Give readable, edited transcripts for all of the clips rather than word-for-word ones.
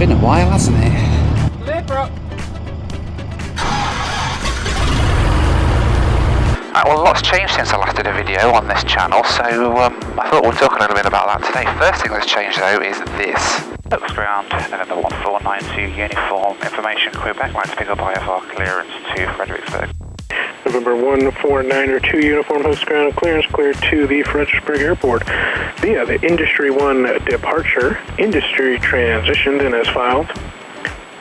Been a while, hasn't it? Well, a lot's changed since I last did a video on this channel, so I thought we'd talk a little bit about that today. First thing that's changed though is this. Oaks Ground, November 1492, uniform, information, Quebec, like to pick up IFR clearance to Fredericksburg. November 1492, uniform, host ground, clearance clear to the Fredericksburg Airport via the Industry 1 departure, industry transitioned and as filed.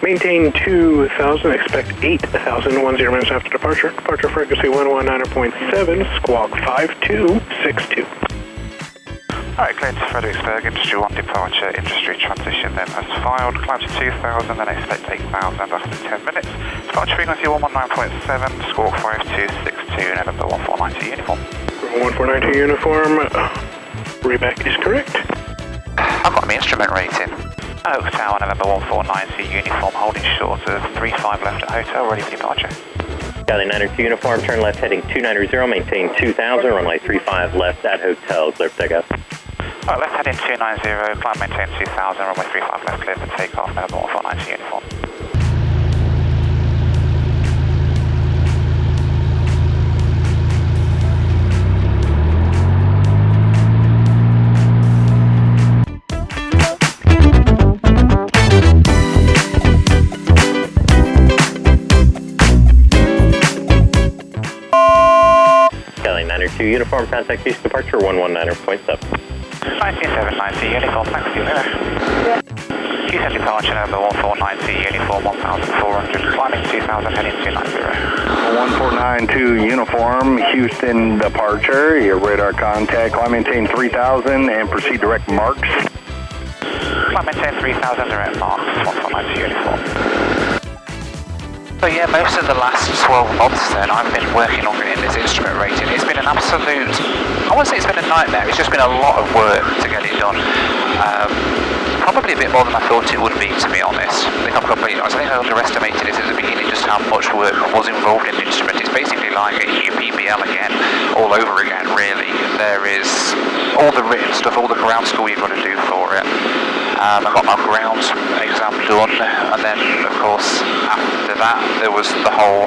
Maintain 2,000, expect 8,000, 10 minutes after departure. Departure frequency 119.7, squawk 5262. Alright, cleared to Fredericksburg, Industry 1 departure, industry transition then as filed. Climb to 2,000, then expect 8,000 after 10 minutes. Departure frequency 119.7, squawk 5262, November 1492 uniform. 1492 uniform, reback is correct. I've got my instrument rating. Oak Tower, November 1490, uniform, holding short of 35 left at hotel, ready for departure. Charlie 902 uniform, turn left heading 290, maintain 2000, runway 35 left at hotel, clear for takeoff. Alright, left heading 290, climb maintain 2000, runway 35 left, clear for takeoff, November 1490 uniform. Uniform, contact east departure 119.7. 19790, uniform, thanks to you, Houston departure, number 1490, uniform 1400, climbing 2000, heading 290. 1492, uniform, Houston departure, your radar contact, climb maintain 3000 and proceed direct marks. Climb maintain 3000, direct marks, 1492, uniform. So yeah, most of the last 12 months then I've been working on getting this instrument rating. It's been an absolute, I won't say it's been a nightmare, it's just been a lot of work to get it done. Probably a bit more than I thought it would be, to be honest. I think I underestimated it at the beginning, just how much work was involved in the instrument. It's basically like a UPBL again, all over again really. There is all the written stuff, all the ground school you've got to do for it. I got my ground exam done, and then of course after that there was the whole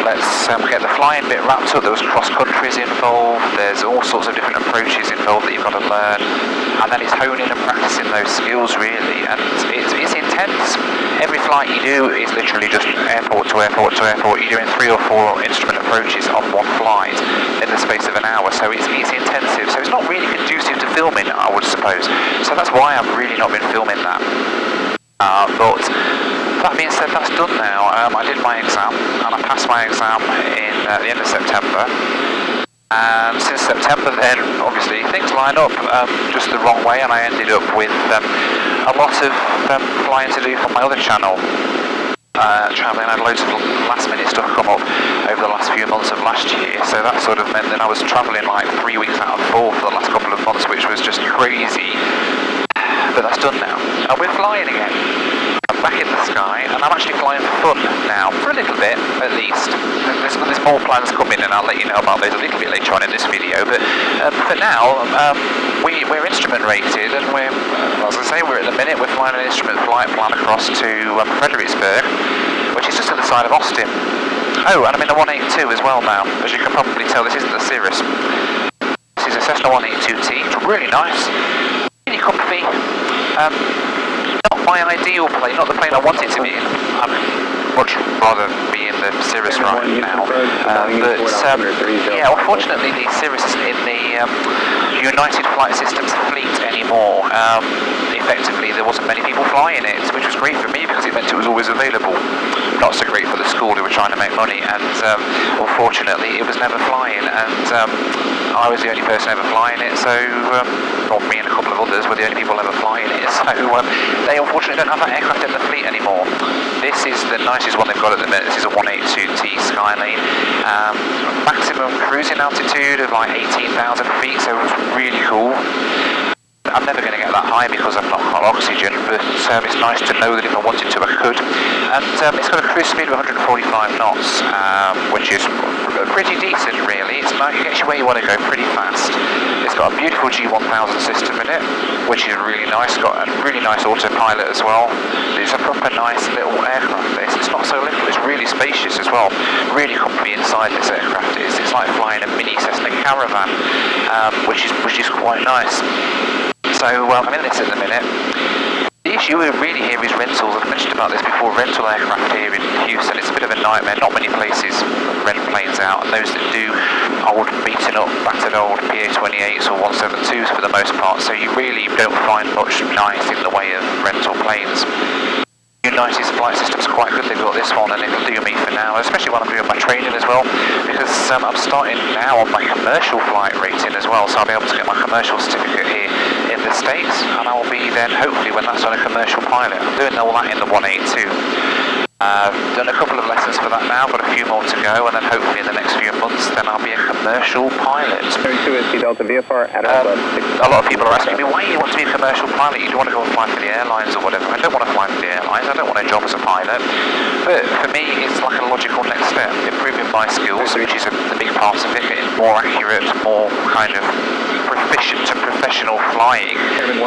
let's get the flying bit wrapped up. There was cross countries involved, there's all sorts of different approaches involved that you've got to learn, and then it's honing and practicing those skills really, and it's intense. Every flight you do is literally just airport to airport to airport. You're doing 3 or 4 instrument approaches on one flight in the space of an hour, so it's intensive, so it's not really conducive to filming, I would suppose. So that's why I've really not been filming that. But that being said, that's done now. I did my exam, and I passed my exam in the end of September. And since September then, obviously, things line up just the wrong way, and I ended up with a lot of flying to do for my other channel. Travelling, I had loads of last minute stuff come up over the last few months of last year, so that sort of meant that I was travelling like 3 weeks out of 4 for the last couple of months, which was just crazy. But that's done now, and we're flying again. I'm back in the sky, and I'm actually flying for fun now, for a little bit at least. There's more plans coming, and I'll let you know about those a little bit later on in this video, but for now, we're instrument rated, and as I say, we're at the minute, we're flying an instrument flight plan across to Fredericksburg, which is just to the side of Austin. Oh, and I'm in the 182 as well now. As you can probably tell, this isn't the Cirrus. This is a Cessna 182T, it's really nice, really comfy. Not my ideal plane, not the plane I want it to be in. I'd much rather be in the Cirrus right now. Yeah, unfortunately the Cirrus isn't in the United Flight Systems fleet anymore. Effectively, there wasn't many people flying it, which was great for me because it meant it was always available. Not so great for the school who were trying to make money, and unfortunately it was never flying, and I was the only person ever flying it, so well, me and a couple of others were the only people ever flying it, so they unfortunately don't have that aircraft in the fleet anymore. This is the nicest one they've got at the minute. This is a 182T Skylane, maximum cruising altitude of like 18,000 feet, so it was really cool. I'm never going to get that high because I've not got oxygen, but it's nice to know that if I wanted to, I could. And it's got a cruise speed of 145 knots, which is pretty decent, really. It's nice, it gets you where you want to go pretty fast. It's got a beautiful G1000 system in it, which is really nice. It's got a really nice autopilot as well. It's a proper nice little aircraft, this. It's not so little, it's really spacious as well. Really comfy inside this aircraft is. It's like flying a mini Cessna Caravan, which is quite nice. So I'm in this at the minute. The issue really here is rentals. I've mentioned about this before, rental aircraft here in Houston, it's a bit of a nightmare. Not many places rent planes out, and those that do old beaten up, battered old PA-28s or 172s for the most part, so you really don't find much nice in the way of rental planes. United's flight system's quite good, they've got this one, and it'll do me for now, especially when I'm doing my training as well, because I'm starting now on my commercial flight rating as well, so I'll be able to get my commercial certificate here in the States, and I will be then, hopefully, when that's on a commercial pilot. I'm doing all that in the 182. Done a couple of lessons for that now, got a few more to go, and then hopefully in the next few months, then I'll be a commercial pilot. 32 is Delta VFR at a lot of people are asking me, why do you want to be a commercial pilot? You don't want to go and fly for the airlines or whatever. I don't want to fly for the airlines, I don't want a job as a pilot. But for me, it's like a logical next step, improving my skills, which is the big part of it, getting more accurate, more kind of proficient to professional flying. In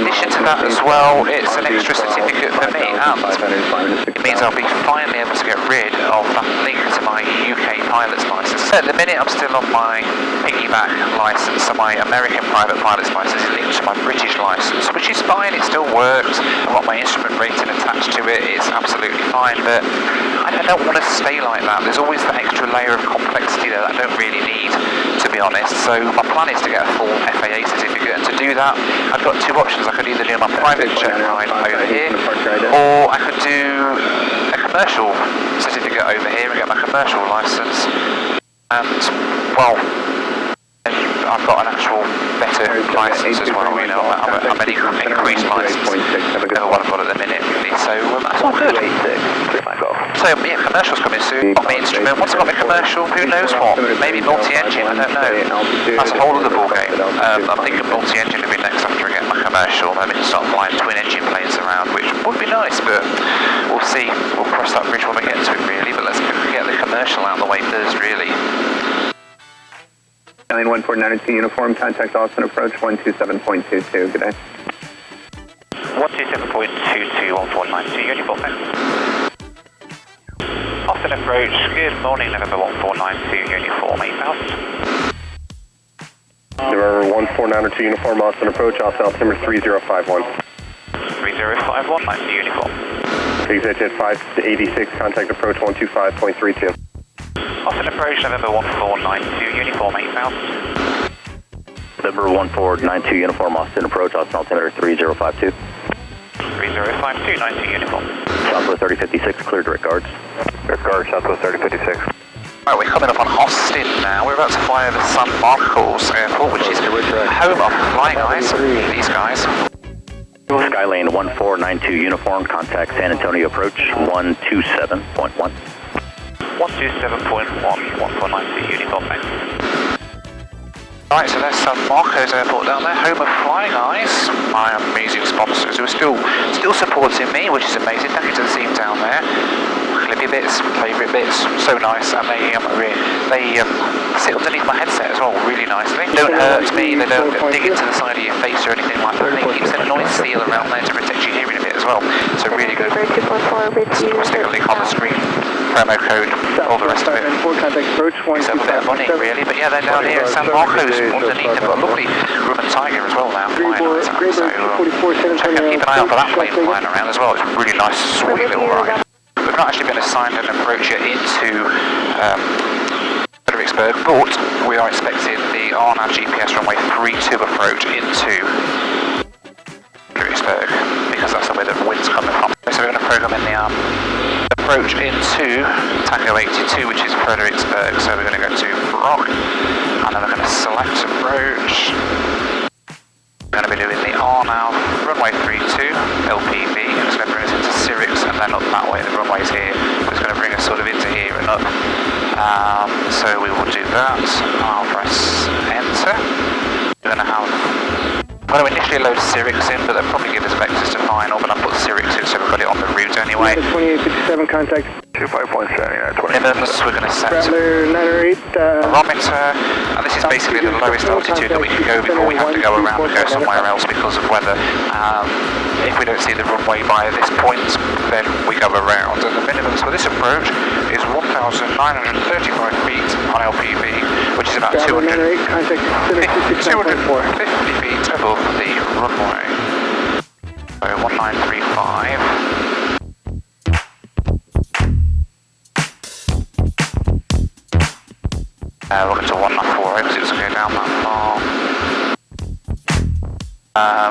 addition to that as well, it's an extra certificate for me, and it means I'll be finally able to get rid of that link to my UK pilot's license. So at the minute I'm still on my piggyback license, so my American private pilot's license is linked to my British license, which is fine, it still works. I've got my instrument rating attached to it, it's absolutely fine, but I don't want to stay like that. There's always that extra layer of complexity there that I don't really need, to be honest. So my plan is to get a full FAA certificate, and to do that I've got two options. I could either do my private jet ride over here, or I could do a commercial certificate over here and get my commercial license. And well, I've got an actual better license as well, you know, I'm an increased license over what I've got at the minute, really, so that's all good. So yeah, commercial's coming soon, got my instrument, once I've got my commercial, who knows what, maybe multi-engine, I don't know, that's a whole other ball game. I'm thinking multi-engine will be next after I get my commercial, maybe start flying twin-engine planes around, which would be nice, but we'll see, we'll cross that bridge when we get to it really, but let's get the commercial out of the way first, really. 1492 uniform, contact Austin approach 127.22, good day. 127.22, 1492 uniform, Austin approach, good morning, November 1492 uniform, 8000. November 1492 uniform, Austin approach, Austin altimeter 3051. 3051, 92 uniform. EasyJet 586, contact approach 125.32. Austin approach, November 1492 uniform, 8000. November 1492 uniform, Austin approach, Austin altimeter 3052. 3052, 92 uniform. Southwest 3056, clear direct guards. Direct guards, Southwest 3056. Right, we're coming up on Austin now. We're about to fly over San Marcos Airport, which is home of Flying Eyes, these guys. Skylane 1492 uniform, contact San Antonio approach 127.1. 127.1, 1492 uniform, Right, so there's San Marcos Airport down there, home of Flying Eyes, my amazing sponsors who are still supporting me, which is amazing. Thank you to the team down there. Clippy bits, favourite bits, so nice, and they sit underneath my headset as well, really nicely. Don't hurt me, they don't dig into the side of your face or anything like that. They keep some noise seal around there to protect your hearing a bit as well, so really good. Stick a link on the screen, promo code, all the rest of it. It's a bit of money really, but yeah, they're down here at San Marcos underneath. They've got a lovely Grumman Tiger as well now flying on the time, so keep an eye out for that plane flying around as well. It's a really nice, sweet little ride. We've not actually been assigned an approach yet into Fredericksburg, but we are expecting the RNAV GPS runway 32 approach into Fredericksburg, because that's where the wind's coming from. So we're going to program in the approach into Tango 82, which is Fredericksburg. So we're going to go to Brock, and then we're going to select approach. We're going to be doing the RNAV runway 32 LPV, and it's going to bring us into Syrix, and then up that way. The runway's here, so it's going to bring us sort of into here and up. So we will do that. I'll press enter. We're going to have I'm going to initially load Syrics in, but they'll probably give us vectors to final, but I'll put Syrics in so we've got it on the route anyway. 2857 contact. 25.7, yeah, 20. Minimums, we're going to set Rattler 908. barometer, and this is basically the lowest altitude that we can go before we have to go around and go somewhere else because of weather. If we don't see the runway by this point, then we go around. And the minimums for this approach is 1,935 feet on LPV, which is about 250 feet above the runway. So 1935. We're going to 194 because it doesn't go down that far.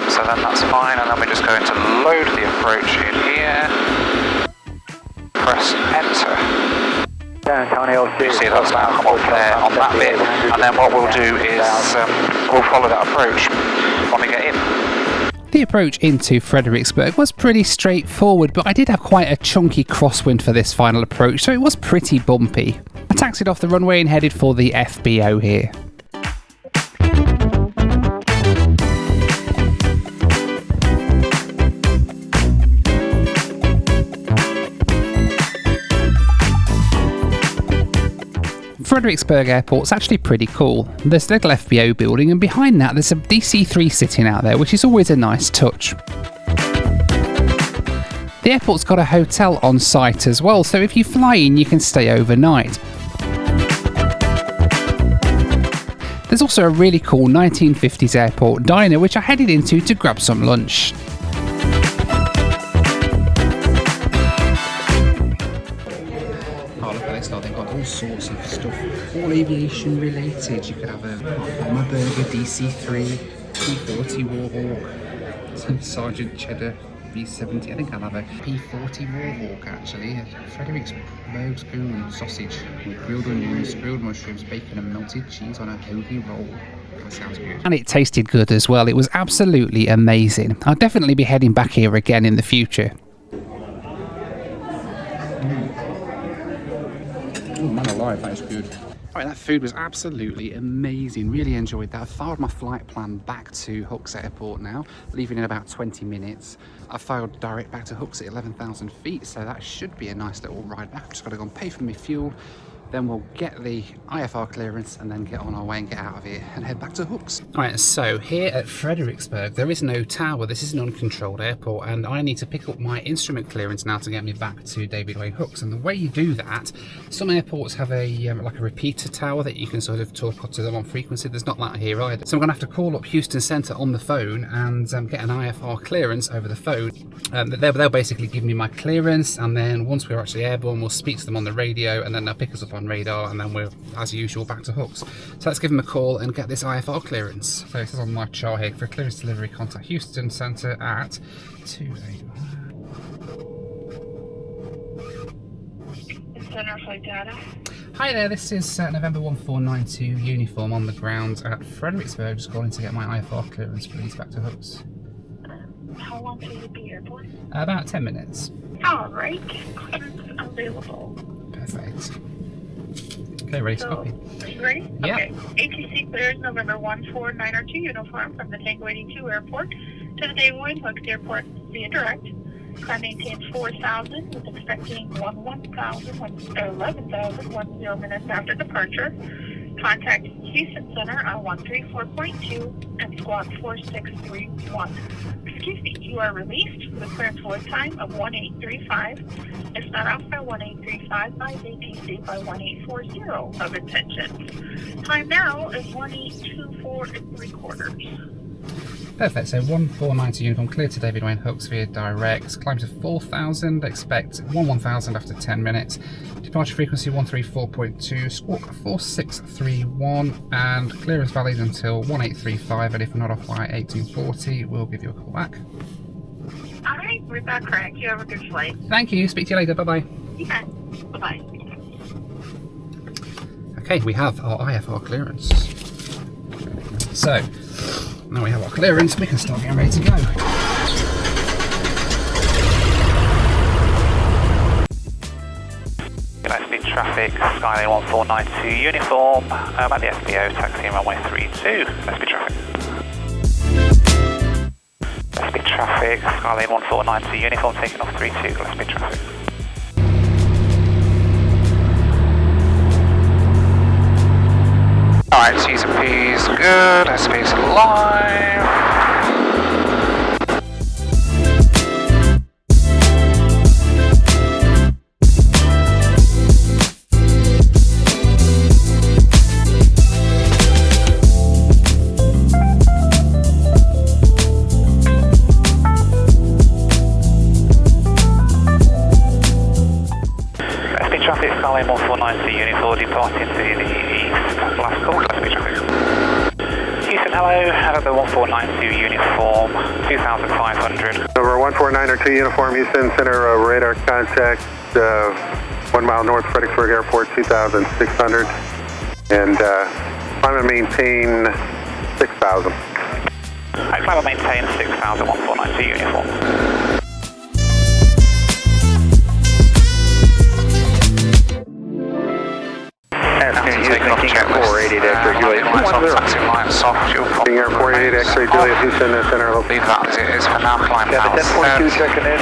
So then that's fine, and then we're just going to load the approach in here. Press enter. You see that's now come up there on that bit, and then what we'll do is we'll follow that approach when we get in. The approach into Fredericksburg was pretty straightforward, but I did have quite a chunky crosswind for this final approach, so it was pretty bumpy. I taxied off the runway and headed for the FBO here. Fredericksburg Airport's actually pretty cool. There's a little FBO building, and behind that there's a DC-3 sitting out there, which is always a nice touch. The airport's got a hotel on site as well, so if you fly in you can stay overnight. There's also a really cool 1950s airport diner which I headed into to grab some lunch. Oh, look at this lot, they've got all sorts of stuff, all aviation related. You could have a Bomber Burger DC-3, P-40 Warhawk, some Sergeant Cheddar B-70, I think I'll have a P-40 Warhawk actually, Fredericksburg spoon sausage with grilled onions, grilled mushrooms, bacon and melted cheese on a hoagie roll. That sounds good. And it tasted good as well, it was absolutely amazing. I'll definitely be heading back here again in the future. Oh man alive, that is good. Alright, that food was absolutely amazing, really enjoyed that. I've filed my flight plan back to Hooks Airport now, leaving in about 20 minutes. I filed direct back to Hooks at 11,000 feet, so that should be a nice little ride back. I've just got to go and pay for my fuel, then we'll get the IFR clearance and then get on our way and get out of here and head back to Hooks. Alright, so here at Fredericksburg there is no tower, this is an uncontrolled airport, and I need to pick up my instrument clearance now to get me back to David Wayne Hooks. And the way you do that, some airports have a like a repeater tower that you can sort of talk to them on frequency. There's not that here either, so I'm going to have to call up Houston Centre on the phone and get an IFR clearance over the phone. They'll basically give me my clearance, and then once we're actually airborne we'll speak to them on the radio, and then they'll pick us up on radar, and then we're as usual back to Hooks. So let's give them a call and get this IFR clearance. So it says on my chart here, for clearance delivery contact Houston Centre at 281. Center flight data. Hi there, this is November 1492 uniform on the ground at Fredericksburg, just calling to get my IFR clearance please back to Hooks. How long till you be airborne? About 10 minutes. Alright, clearance available. Perfect. Okay, ready to copy. Are you ready? Yeah. Okay. ATC clears November 14902 uniform from the Tango 82 airport to the David Wayne Hooks Airport via direct. Climb maintains 4,000 with expecting 11,000 minutes after departure. Contact Houston Center on 134.2 and squawk 4631. Excuse me, you are released with clearance void time of 1835. If not off by 1835, by ATC by 1840 of attention. Time now is 1824 3/4. Perfect, so 1490 uniform cleared to David Wayne Hooks via direct. Climb to 4,000, expect 11,000 after 10 minutes. Departure frequency 134.2, squawk 4631, and clearance valid until 1835, and if not off by 1840, we'll give you a call back. Alright, we're back, Craig. You have a good flight. Thank you, speak to you later, bye-bye. Yeah, bye-bye. Okay, we have our IFR clearance. So, now we have our clearance, we can start getting ready to go. Speed traffic, Skylane 1492 uniform, at the FBO, taxiing runway 32, speed traffic. traffic, Skylane 1492 uniform taking off 32, glass speed traffic. Alright, T's and P's good, SP's alive. SP traffic, Skylane 1492 uniform departing to the east, last call, glass speed traffic. Houston, hello, Heather 1492 uniform, 2500. Over 14902 uniform, Houston Center radar contact 1 mile north Fredericksburg Airport, 2600. And climb and maintain 6000. I climb and maintain 6000, 1492 uniform. Houston, King Air 488 X-ray Juliet. King Air 488 X-ray Juliet, Houston Center. Leave that as it is for now, climb now. 1042 checking in,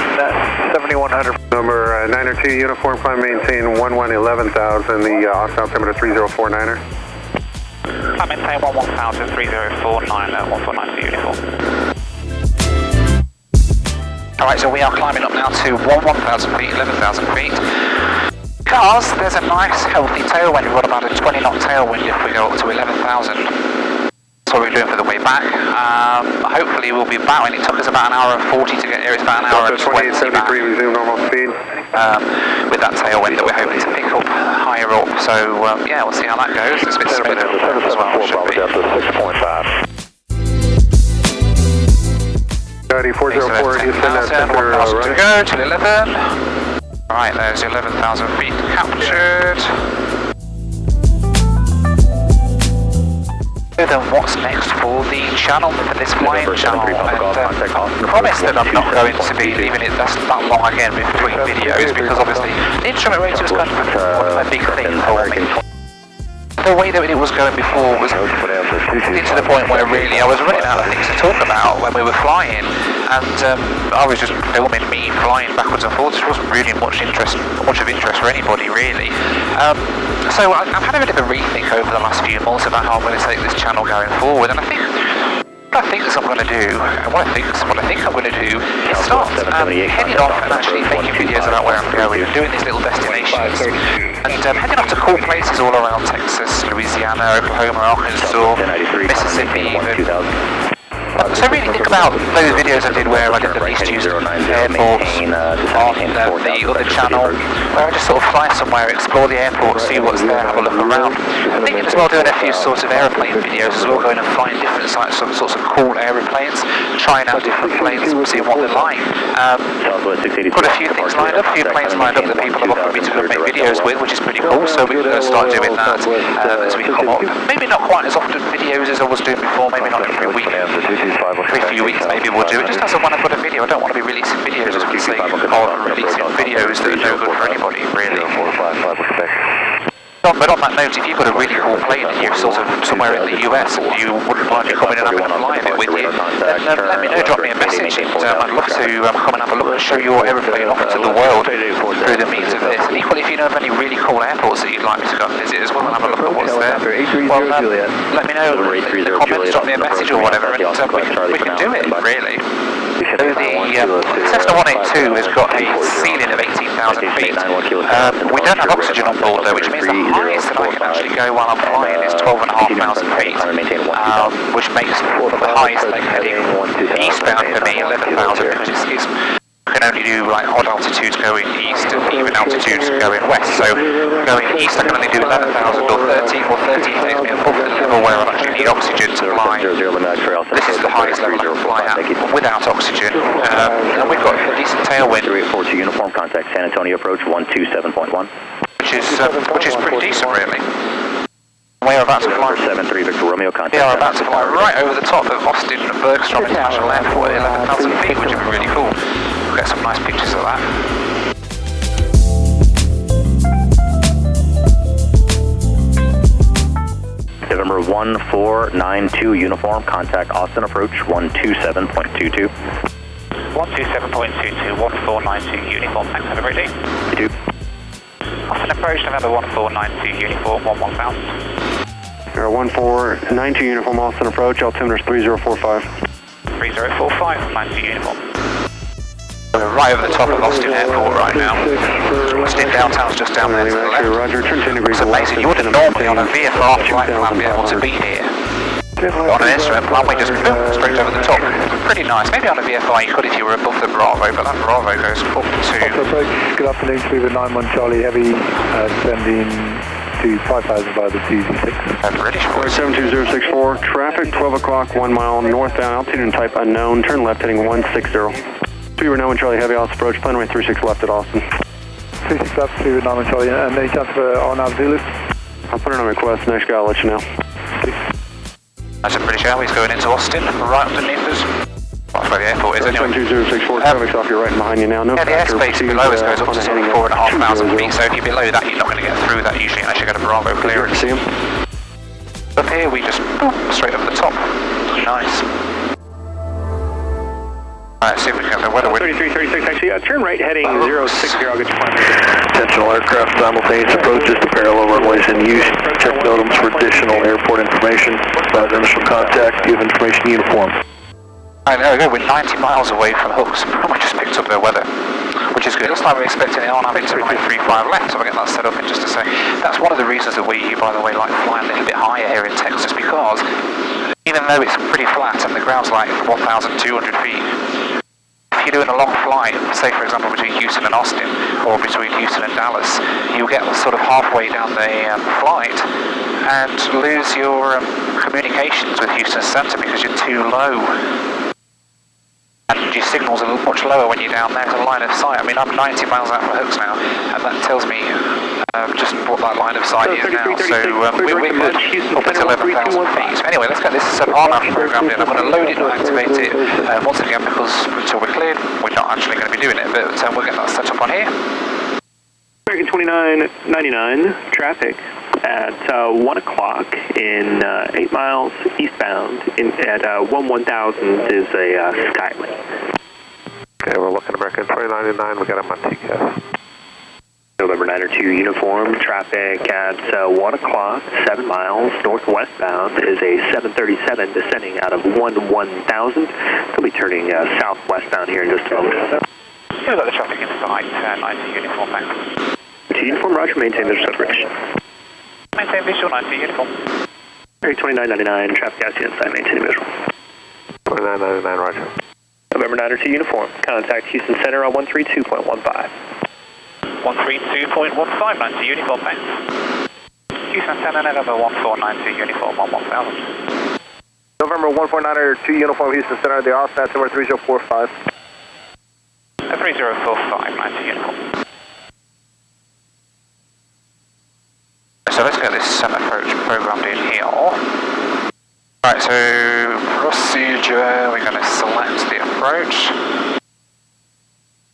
7100. Number 902 uniform, climb maintain 11,000, the Austin altimeter 3049er. Climb maintain 11,000, 3049er, 149 uniform. Alright, so we are climbing up now to 11,000 feet, 11,000 feet. Because there's a nice healthy tailwind. We've got about a 20 knot tailwind if we go up to 11,000. That's what we're doing for the way back. Hopefully we'll be about, and it took us about an hour and 40 to get here. It's about an hour and 20 back. Resume normal speed. With that tailwind that we're hoping to pick up higher up. So yeah, we'll see how that goes. It's a bit smooth as well. Should be. 6.5. 404, Houston, center to go to 11. Right, there's 11,000 feet captured. Then what's next for the channel, for this flying channel? And I promise that I'm not going to be leaving it that long again between videos, because obviously the instrument rating was kind of one of my big things for me. The way that it was going before was getting to the point where really I was running out of things to talk about when we were flying, and I was just filming me flying backwards and forwards. It wasn't really much of interest for anybody really. So I've had a bit of a rethink over the last few months about how I'm going to take this channel going forward, and I think what I think I'm going to do, what I think I'm going to do is start heading off and actually making videos about where I'm going and doing these little destinations, and heading off to cool places all around Texas, Louisiana, Oklahoma, Arkansas, Mississippi even. So really think about those videos I did where I did the least used airports on the other channel, where I just sort of fly somewhere, explore the airport, see what's there, have a look around. I'm thinking as well doing a few sorts of aeroplane videos as well, going and flying different sites, some sorts of cool aeroplanes, trying out different planes and seeing what they're like. Got a few things lined up, a few planes lined up that people have offered me to make videos with, which is pretty cool, so we're going to start doing that as we come up. Maybe not quite as often videos as I was doing before, maybe not every week. Every few weeks maybe we'll do it, just as and when I've got a video. I don't want to be releasing videos just for the sake of releasing videos that are no good for anybody, really. But on that note, if you've got a really cool plane and you're sort of somewhere in the US and you wouldn't mind me coming and having a fly of it with you, then let me know, drop me a message, and I'd love to come and have a look and show your aeroplane off to the world through the means of this. And equally, if you know of any really cool airports that you'd like me to go and visit as well and have a look at what's there, well, let me know in the comments, drop me a message or whatever, and we can do it, really. So the Cessna 182 has got a ceiling of 18,000 feet. We don't have oxygen on board though, which means the highest that I can actually go while I'm flying is 12,500 feet, which makes the highest leg heading eastbound for me 11,000, because I can only do like odd altitudes going east and even altitudes going west. So going east I can only do 11,000 or 13 takes me above the level where I actually need oxygen to fly. This is the highest level I can fly at without oxygen, and we've got a decent tailwind. 342 uniform, contact San Antonio approach 127.1. Which is pretty decent really. We are about to fly. 73 Victor Romeo, contact. We are about to fly right over the top of Austin Bergstrom International Airport at 11,000 feet, which would be really cool. We'll get some nice pictures of that. November 1492 uniform, contact Austin approach 127.22. 127.22, 1492 uniform, thanks, have a great day. You do. Austin approach, November 1492 uniform, 11000. 1492 uniform, Austin approach, altimeter 3045. 3045, 92 uniform. We're right over the top of Austin Airport right now. Austin downtown's just down there to the left. Roger, turn 10 degrees. It's amazing, you wouldn't normally on a VFR flight plan be able to be here. On an instrument plan, we just boom, straight over the top. Pretty nice. Maybe on a VFR you could if you were above the Bravo, but that Bravo goes up to... Approach, good afternoon, Cleveland 91 Charlie Heavy, sending to 5000 by the TZ6. British. 72064, traffic 12 o'clock, 1 mile northbound, altitude and type unknown, turn left heading 160. Cleveland 91 Charlie Heavy, Austin approach, plan runway 36 left at Austin. 36 left, Cleveland 91 Charlie, and any chance for on-nav Zulu? I'll put it on request, next guy I'll let you know. That's a British Airways going into Austin, right underneath us. That's where the airport is anyway. 72064, traffic's off your right and behind you now. No yeah, the airspace below us goes up to sort of 4,500 feet, so if you're below that, you're not going to get through that usually unless you get a Bravo clearance. See him? Up here, we just boom, straight over the top. Nice. Alright, see if we can get the weather with 3336, actually, turn right heading 060, I'll get you flying. Intentional aircraft simultaneous approaches to parallel runways in use. Check NOTAMs for additional airport information. About initial contact, give information uniform. Alright, there we go, we're 90 miles away from Hooks. We just picked up their weather, which is good. Looks like we're expecting it on having to runway 35 left, so we'll get that set up in just a sec. That's one of the reasons that we, by the way, like flying a little bit higher here in Texas, because even though it's pretty flat and the ground's like 1,200 feet, if you're doing a long flight, say for example between Houston and Austin, or between Houston and Dallas, you'll get sort of halfway down the flight and lose your communications with Houston Center because you're too low. And your signals are much lower when you're down there to line of sight. I mean, I'm 90 miles out from Hooks now, and that tells me just what that line of sight is now. So we're good up at 11,000 feet. So anyway, let's get this RNAV programmed in. I'm going to load it and activate it once again because until we're cleared, we're not actually going to be doing it, but we'll get that set up on here. American 2999, traffic at 1 o'clock in 8 miles eastbound at 1000 is a Skylink. Okay, we're looking at American 2099, we got him on TCAS. November 902 uniform, traffic at 1 o'clock, 7 miles northwestbound is a 737 descending out of 1000. They'll be turning southwestbound here in just a moment. We've got the traffic inside, 90 uniform, thanks. Uniform, roger, maintain visual coverage. Maintain visual, 90 uniform. American 2999, traffic gas inside, maintain visual. 2999, roger. November 902 uniform, contact Houston Center on 132.15. 132.15, 90 uniform, thanks. Houston Center, November 1492 uniform, 1000. November 1492 uniform, Houston Center, the Austin altimeter 3045. 3045, 90 uniform. So let's get this approach programmed in here. Right, so procedure, we're going to select the approach.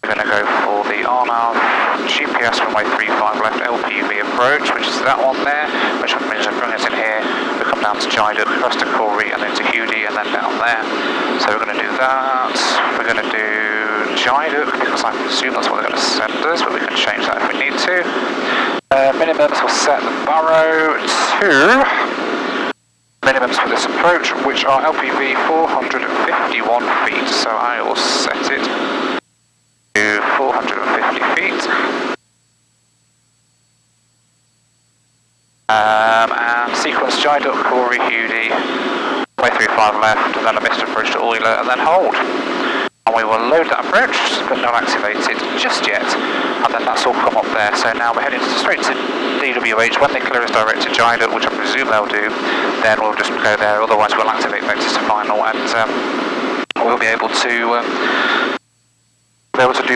We're going to go for the RNAV GPS runway 35 left LPV approach, which is that one there, which means we bring us in here, we come down to Jiduk, across to Corey, and then to Hudi, and then down there. So we're going to do that. We're going to do Jiduk, because I assume that's what they're going to send us, but we can change that if we need to. Minimums will set the Barrow to minimums for this approach, which are LPV 451 feet. So I will set it to 450 feet. And sequence Jiduk, Corey, Hudi, way 35 left, and then a missed approach to Euler, and then hold. And we will load that approach, but not activate it just yet. And then that's all come up there. So now we're heading straight to DWH. When they clear us direct to Jiduk, which I presume they'll do, then we'll just go there. Otherwise, we'll activate vectors to final, and we'll be able to do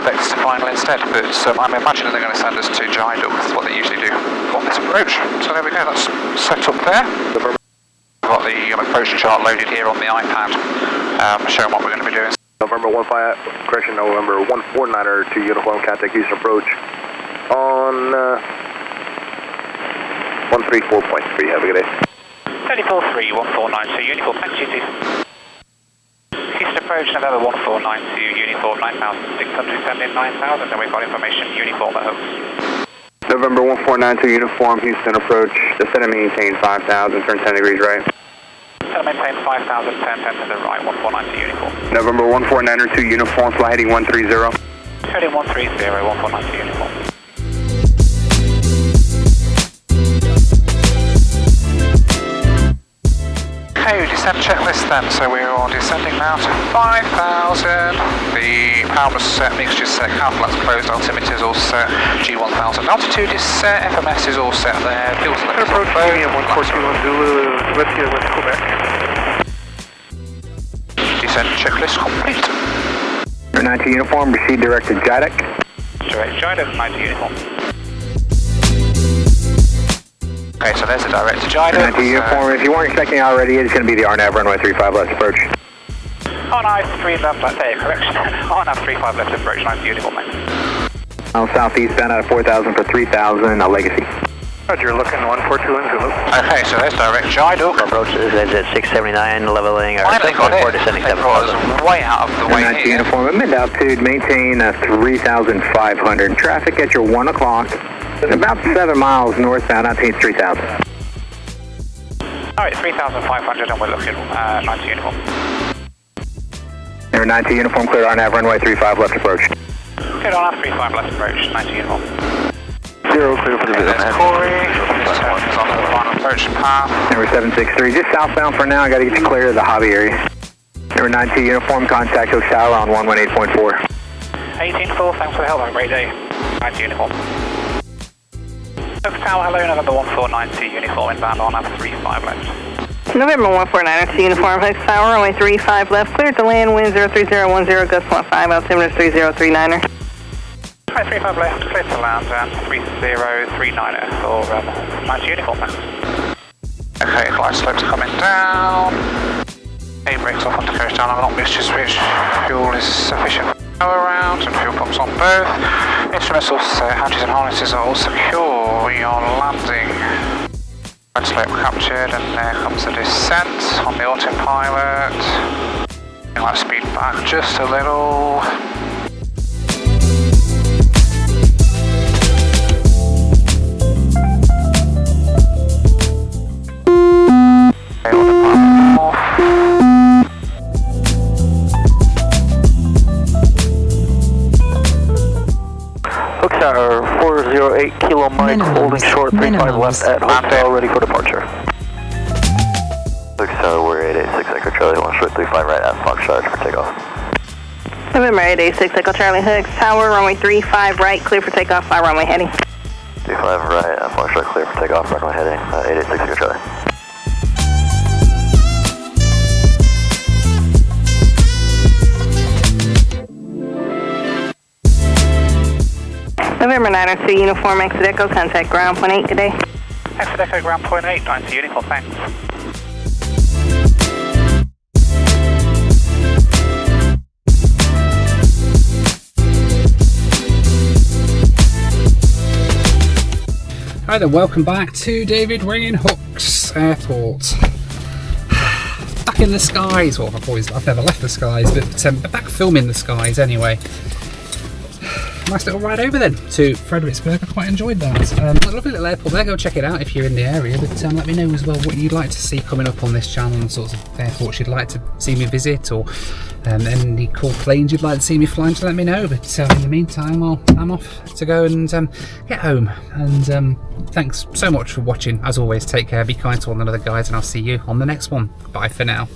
vectors to final instead. But I'm imagining they're going to send us to Jiduk. That's what they usually do on this approach. So there we go. That's set up there. We've got the approach chart loaded here on the iPad, showing what we're going to be doing. November 1492 uniform, contact Houston approach on 134.3. Have a good day. 34.3, 1492 uniform, thanks you too. Houston approach, November 1492, uniform 9,600, send in 9,000, and we've got information, uniform at Hooks. November 1492 uniform, Houston approach, descend and maintain 5,000, turn 10 degrees right. Descend and maintain 5,000, turn 10 to the right, 1492 uniform. November 1492 uniform, fly heading 130. Heading 130, 1492 uniform. Okay, descent checklist then, so we're all descending now to 5,000. The power was set, mixture's set, car flat's closed, altimeter's all set, G1000 altitude is set, FMS is all set there, fuel's left. Approach medium 1421 Zulu, let's Quebec. Descent checklist complete. 90 uniform, proceed direct to JIDEC. Direct JIDEC, 90 uniform. Okay, so there's the direct to JIDEC. 90 uniform, if you weren't expecting already, it's going to be the RNAV runway 35 left approach. RNAV 3 left, correction. RNAV 35 left approach, 90 uniform, mate. Southeastbound out of 4,000 for 3,000, Legacy. Roger, looking 142 Zulu. Okay, so there's direct JIDEC. Approach is at 679, leveling our Finally got it. They brought us way out of the way 90 here. uniform, mid altitude, maintain 3,500. Traffic at your 1 o'clock. About 7 miles northbound, altitude 3,000. Alright, 3,500 and we're looking 90 uniform. Air 90 uniform, clear RNAV runway 35 left approach. Clear RNAV 35 left approach, 90 uniform. 0 clear for the visit. There's Corey, this turn is on the final approach path. Number 763, just southbound for now, I got to get you clear of the hobby area. Number 90 uniform, contact Oak Tower on 118.4. 18-4, thanks for the help, have a great day. 90 uniform. Oak Tower, hello, November 1492 uniform inbound on nav 35 left. November 1492 uniform, Hooks Tower, runway 35 left, cleared to land, wind 03010, gust 1.5, altimeter 3039er. 35 left, clear to land, and 3039er for 90 uniform then. Okay, glide slope's coming down. A brakes off onto coast down, I'm not mixture switch. Fuel is sufficient for power around, and fuel pumps on both. Instruments all set, hatches and harnesses are all secure. We are landing. Glide slope captured, and there comes the descent on the autopilot. Let's speed back just a little. Hook Tower 408 Kilo Mike, holding short 35 left at hotel, ready for departure. Hook Tower, we're 886 Echo Charlie, 1 short 35 right at Foxtrot for takeoff. November 886 Echo Charlie, Hooks Tower, runway 35 right, clear for takeoff, by runway heading. 35 right at Foxtrot, clear for takeoff, runway heading, 886 Echo Charlie. November 902 uniform, exit Echo, contact ground point 8 today. Exit Echo ground point 8, 90 uniform, thanks. Hi there, welcome back to David Ringing Hooks Airport. Back in the skies, well I've never left the skies, but back filming the skies anyway. Nice little ride over then to Fredericksburg. I quite enjoyed that. Lovely little airport there. Go check it out if you're in the area. But let me know as well what you'd like to see coming up on this channel and sorts of airports you'd like to see me visit, or any cool planes you'd like to see me flying. To let me know. But in the meantime, I'm off to go and get home. And thanks so much for watching. As always, take care, be kind to one another, guys, and I'll see you on the next one. Bye for now.